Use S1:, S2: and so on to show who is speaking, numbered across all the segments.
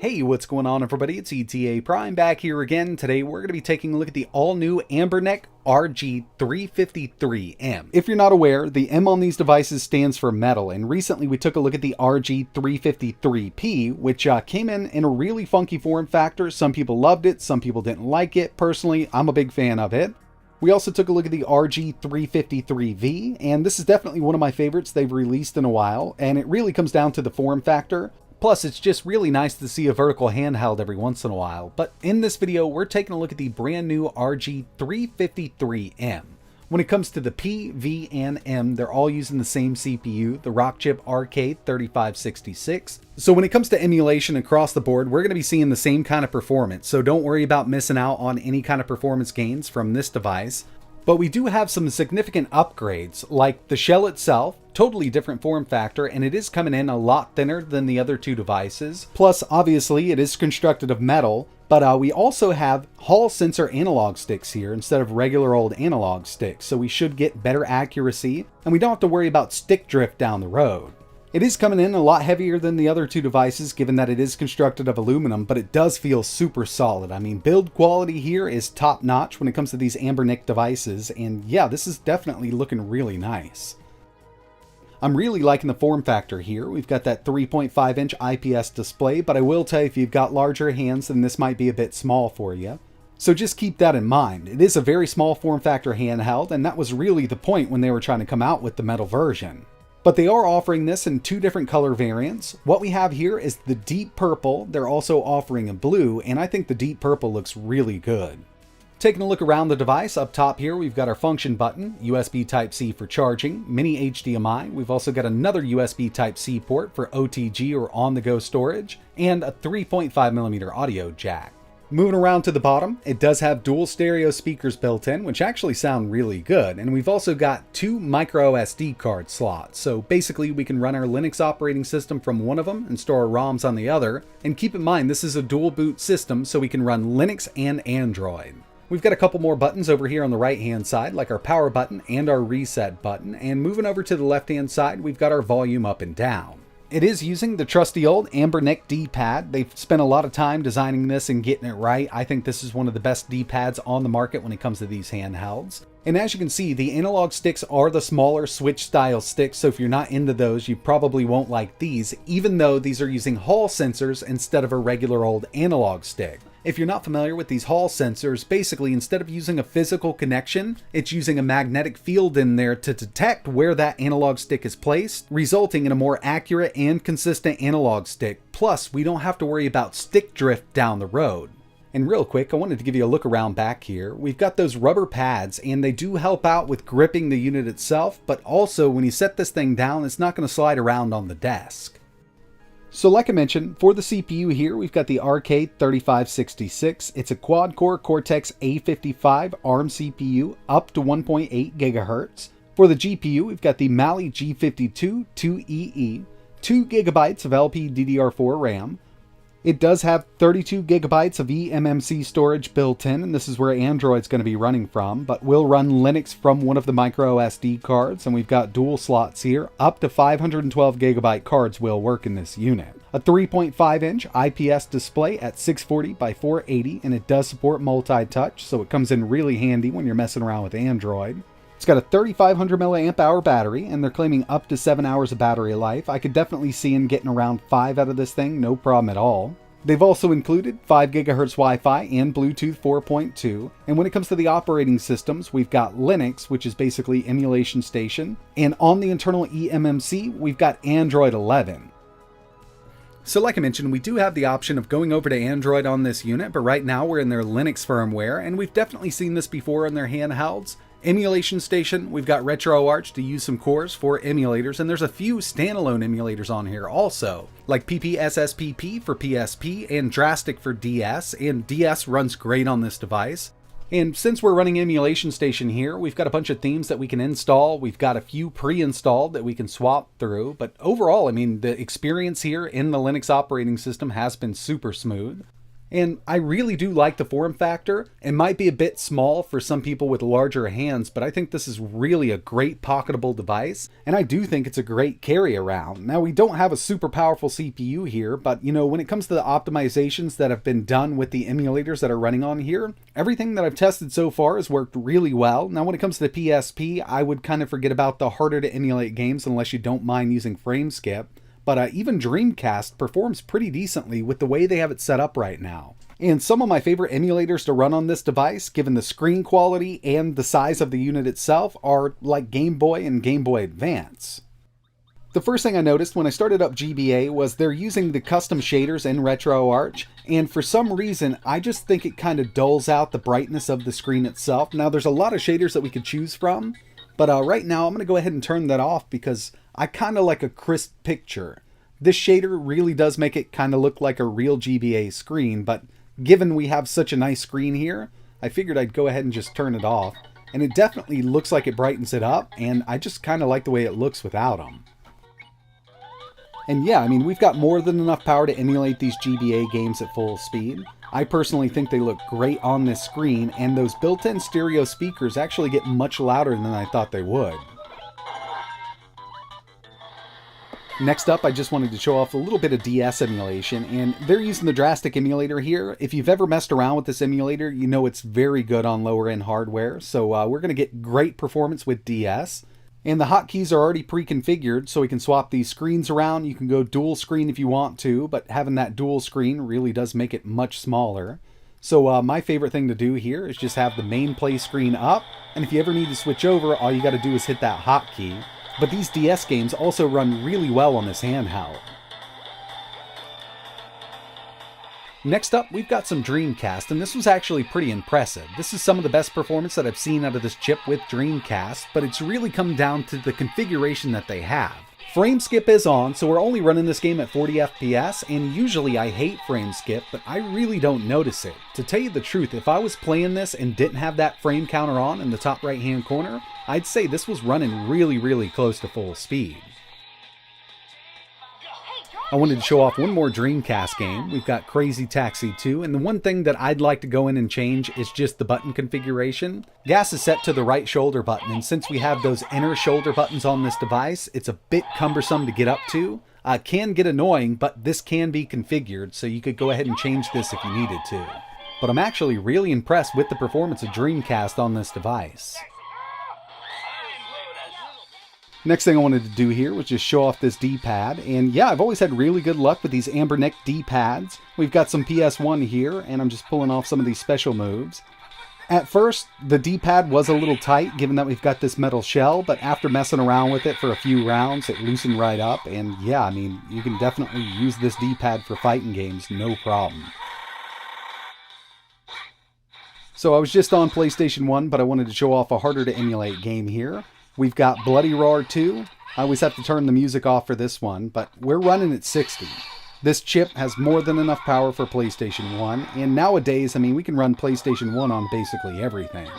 S1: Hey, what's going on everybody? It's ETAPRIME back here again. Today we're going to be taking a look at the all-new Anbernic RG353M. If you're not aware, the M on these devices stands for metal, and recently we took a look at the RG353P, which came in a really funky form factor. Some people loved it, some people didn't like it. Personally, I'm a big fan of it. We also took a look at the RG353V, and this is definitely one of my favorites they've released in a while, and it really comes down to the form factor. Plus, it's just really nice to see a vertical handheld every once in a while. But in this video, we're taking a look at the brand new RG353M. When it comes to the P, V, and M, they're all using the same CPU, the Rockchip RK3566. So when it comes to emulation across the board, we're going to be seeing the same kind of performance. So don't worry about missing out on any kind of performance gains from this device. But we do have some significant upgrades, like the shell itself, totally different form factor, and it is coming in a lot thinner than the other two devices. Plus, obviously, it is constructed of metal, but we also have Hall sensor analog sticks here instead of regular old analog sticks, so we should get better accuracy, and we don't have to worry about stick drift down the road. It is coming in a lot heavier than the other two devices, given that it is constructed of aluminum, but it does feel super solid. I mean, build quality here is top notch when it comes to these Anbernic devices, and yeah, this is definitely looking really nice. I'm really liking the form factor here. We've got that 3.5-inch IPS display, but I will tell you, if you've got larger hands, then this might be a bit small for you. So just keep that in mind. It is a very small form factor handheld, and that was really the point when they were trying to come out with the metal version. But they are offering this in two different color variants. What we have here is the deep purple. They're also offering a blue, and I think the deep purple looks really good. Taking a look around the device, up top here we've got our function button, USB Type-C for charging, mini HDMI. We've also got another USB Type-C port for OTG or on-the-go storage, and a 3.5mm audio jack. Moving around to the bottom, it does have dual stereo speakers built in, which actually sound really good. And we've also got two micro SD card slots. So basically we can run our Linux operating system from one of them and store our ROMs on the other. And keep in mind, this is a dual boot system, so we can run Linux and Android. We've got a couple more buttons over here on the right hand side, like our power button and our reset button. And moving over to the left hand side, we've got our volume up and down. It is using the trusty old Anbernic D-pad. They've spent a lot of time designing this and getting it right. I think this is one of the best D-pads on the market when it comes to these handhelds. And as you can see, the analog sticks are the smaller Switch style sticks, so if you're not into those, you probably won't like these, even though these are using Hall sensors instead of a regular old analog stick. If you're not familiar with these Hall sensors, basically instead of using a physical connection, it's using a magnetic field in there to detect where that analog stick is placed, resulting in a more accurate and consistent analog stick. Plus, we don't have to worry about stick drift down the road. And real quick, I wanted to give you a look around back here. We've got those rubber pads, and they do help out with gripping the unit itself, but also when you set this thing down, it's not going to slide around on the desk. So like I mentioned, for the CPU here, we've got the RK3566. It's a quad-core Cortex A55 ARM CPU up to 1.8 GHz. For the GPU, we've got the Mali G52 2EE, 2 GB of LPDDR4 RAM. It does have 32 GB of eMMC storage built in, and this is where Android's going to be running from, but we'll run Linux from one of the micro SD cards, and we've got dual slots here. Up to 512 GB cards will work in this unit. A 3.5-inch IPS display at 640 by 480, and it does support multi-touch, so it comes in really handy when you're messing around with Android. It's got a 3500 mAh battery, and they're claiming up to 7 hours of battery life. I could definitely see them getting around 5 out of this thing, no problem at all. They've also included 5 GHz Wi-Fi and Bluetooth 4.2. And when it comes to the operating systems, we've got Linux, which is basically emulation station. And on the internal eMMC, we've got Android 11. So like I mentioned, we do have the option of going over to Android on this unit, but right now we're in their Linux firmware, and we've definitely seen this before in their handhelds. Emulation station, we've got RetroArch to use some cores for emulators, and there's a few standalone emulators on here also, like PPSSPP for PSP and Drastic for DS, and DS runs great on this device. And since we're running emulation station here, we've got a bunch of themes that we can install. We've got a few pre-installed that we can swap through, but overall, I mean, the experience here in the Linux operating system has been super smooth. And I really do like the form factor. It might be a bit small for some people with larger hands, but I think this is really a great pocketable device, and I do think it's a great carry around. Now, we don't have a super powerful CPU here, but when it comes to the optimizations that have been done with the emulators that are running on here, everything that I've tested so far has worked really well. Now, when it comes to the PSP, I would kind of forget about the harder to emulate games unless you don't mind using frame skip. But even Dreamcast performs pretty decently with the way they have it set up right now. And some of my favorite emulators to run on this device, given the screen quality and the size of the unit itself, are like Game Boy and Game Boy Advance. The first thing I noticed when I started up GBA was they're using the custom shaders in RetroArch, and for some reason I just think it kind of dulls out the brightness of the screen itself. Now, there's a lot of shaders that we could choose from, but right now I'm going to go ahead and turn that off because I kind of like a crisp picture. This shader really does make it kind of look like a real GBA screen, but given we have such a nice screen here, I figured I'd go ahead and just turn it off. And it definitely looks like it brightens it up, and I just kind of like the way it looks without them. And yeah, I mean, we've got more than enough power to emulate these GBA games at full speed. I personally think they look great on this screen, and those built-in stereo speakers actually get much louder than I thought they would. Next up, I just wanted to show off a little bit of DS emulation, and they're using the Drastic emulator here. If you've ever messed around with this emulator, you know it's very good on lower end hardware, so we're going to get great performance with DS. And the hotkeys are already pre-configured, so we can swap these screens around. You can go dual screen if you want to, but having that dual screen really does make it much smaller. So my favorite thing to do here is just have the main play screen up, and if you ever need to switch over, all you got to do is hit that hotkey. But these DS games also run really well on this handheld. Next up, we've got some Dreamcast, and this was actually pretty impressive. This is some of the best performance that I've seen out of this chip with Dreamcast, but it's really come down to the configuration that they have. Frame skip is on, so we're only running this game at 40 FPS, and usually I hate frame skip, but I really don't notice it. To tell you the truth, if I was playing this and didn't have that frame counter on in the top right hand corner, I'd say this was running really close to full speed. I wanted to show off one more Dreamcast game. We've got Crazy Taxi 2, and the one thing that I'd like to go in and change is just the button configuration. Gas is set to the right shoulder button, and since we have those inner shoulder buttons on this device, it's a bit cumbersome to get up to. Can get annoying, but this can be configured, so you could go ahead and change this if you needed to. But I'm actually really impressed with the performance of Dreamcast on this device. Next thing I wanted to do here was just show off this D-pad, and yeah, I've always had really good luck with these Anbernic D-pads. We've got some PS1 here, and I'm just pulling off some of these special moves. At first, the D-pad was a little tight, given that we've got this metal shell, but after messing around with it for a few rounds, it loosened right up, and yeah, I mean, you can definitely use this D-pad for fighting games, no problem. So I was just on PlayStation 1, but I wanted to show off a harder to emulate game here. We've got Bloody Roar 2. I always have to turn the music off for this one, but we're running at 60. This chip has more than enough power for PlayStation 1, and nowadays, I mean, we can run PlayStation 1 on basically everything.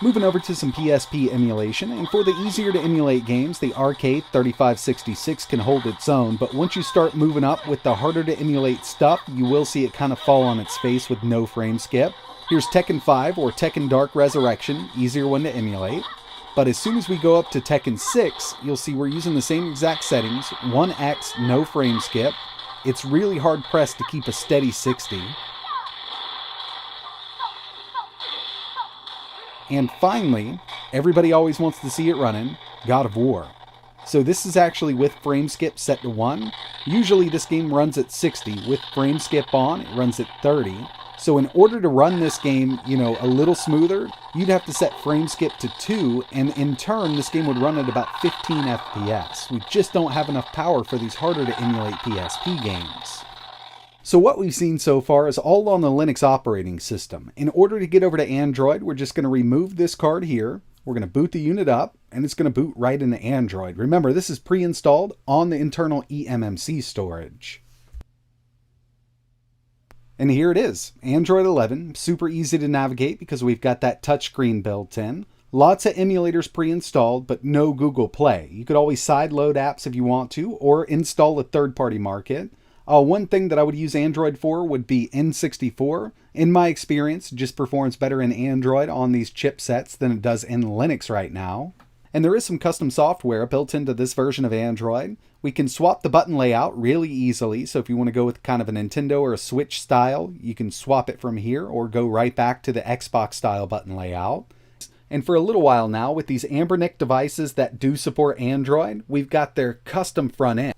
S1: Moving over to some PSP emulation, and for the easier to emulate games, the RK3566 can hold its own, but once you start moving up with the harder to emulate stuff, you will see it kind of fall on its face with no frame skip. Here's Tekken 5 or Tekken Dark Resurrection, easier one to emulate. But as soon as we go up to Tekken 6, you'll see we're using the same exact settings, 1x, no frame skip. It's really hard pressed to keep a steady 60. And finally, everybody always wants to see it running, God of War. So this is actually with frame skip set to 1. Usually this game runs at 60. With frame skip on, it runs at 30. So in order to run this game, a little smoother, you'd have to set frame skip to 2, and in turn, this game would run at about 15 FPS. We just don't have enough power for these harder to emulate PSP games. So what we've seen so far is all on the Linux operating system. In order to get over to Android, we're just going to remove this card here. We're going to boot the unit up, and it's going to boot right into Android. Remember, this is pre-installed on the internal eMMC storage. And here it is, Android 11, super easy to navigate because we've got that touchscreen built in. Lots of emulators pre-installed, but no Google Play. You could always sideload apps if you want to, or install a third-party market. One thing that I would use Android for would be N64. In my experience, it just performs better in Android on these chipsets than it does in Linux right now. And there is some custom software built into this version of Android. We can swap the button layout really easily, so if you want to go with kind of a Nintendo or a Switch style, you can swap it from here or go right back to the Xbox style button layout. And for a little while now, with these Anbernic devices that do support Android, we've got their custom front end.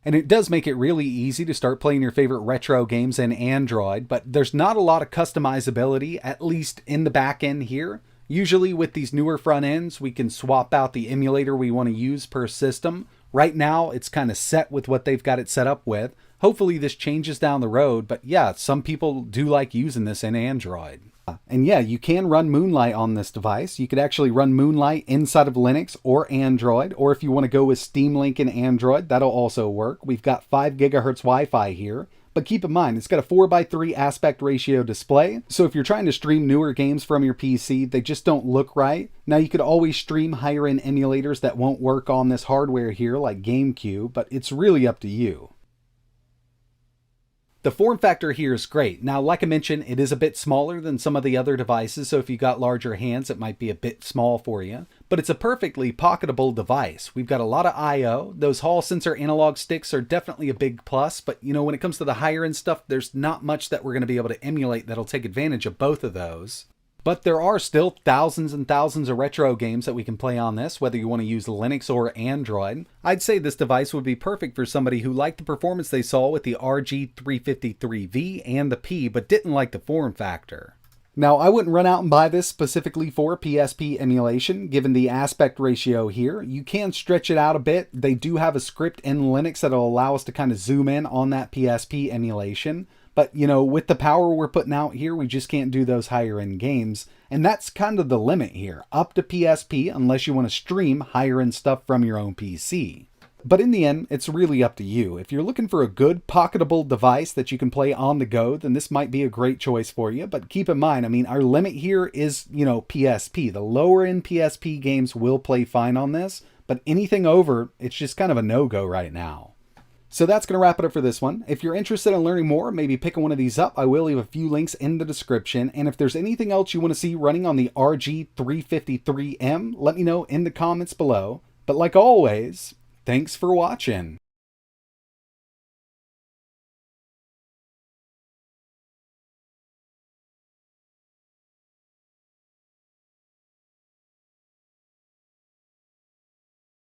S1: And it does make it really easy to start playing your favorite retro games in Android, but there's not a lot of customizability, at least in the back end here. Usually with these newer front ends, we can swap out the emulator we want to use per system. Right now, it's kind of set with what they've got it set up with. Hopefully this changes down the road, but yeah, some people do like using this in Android. And yeah, you can run Moonlight on this device. You could actually run Moonlight inside of Linux or Android, or if you want to go with Steam Link in Android, that'll also work. We've got 5 GHz Wi-Fi here, but keep in mind, it's got a 4:3 aspect ratio display, so if you're trying to stream newer games from your PC, they just don't look right. Now, you could always stream higher-end emulators that won't work on this hardware here, like GameCube, but it's really up to you. The form factor here is great. Now, like I mentioned, it is a bit smaller than some of the other devices, so if you got larger hands, it might be a bit small for you. But it's a perfectly pocketable device. We've got a lot of I/O. Those Hall sensor analog sticks are definitely a big plus, but you know, when it comes to the higher end stuff, there's not much that we're going to be able to emulate that'll take advantage of both of those. But there are still thousands and thousands of retro games that we can play on this, whether you want to use Linux or Android. I'd say this device would be perfect for somebody who liked the performance they saw with the RG353V and the P, but didn't like the form factor. Now, I wouldn't run out and buy this specifically for PSP emulation, given the aspect ratio here. You can stretch it out a bit. They do have a script in Linux that'll allow us to kind of zoom in on that PSP emulation. But, you know, with the power we're putting out here, we just can't do those higher end games. And that's kind of the limit here, up to PSP, unless you want to stream higher end stuff from your own PC. But in the end, it's really up to you. If you're looking for a good pocketable device that you can play on the go, then this might be a great choice for you. But keep in mind, I mean, our limit here is, you know, PSP. The lower end PSP games will play fine on this, but anything over, it's just kind of a no-go right now. So that's going to wrap it up for this one. If you're interested in learning more, maybe picking one of these up, I will leave a few links in the description. And if there's anything else you want to see running on the RG353M, let me know in the comments below. But like always, thanks for watching.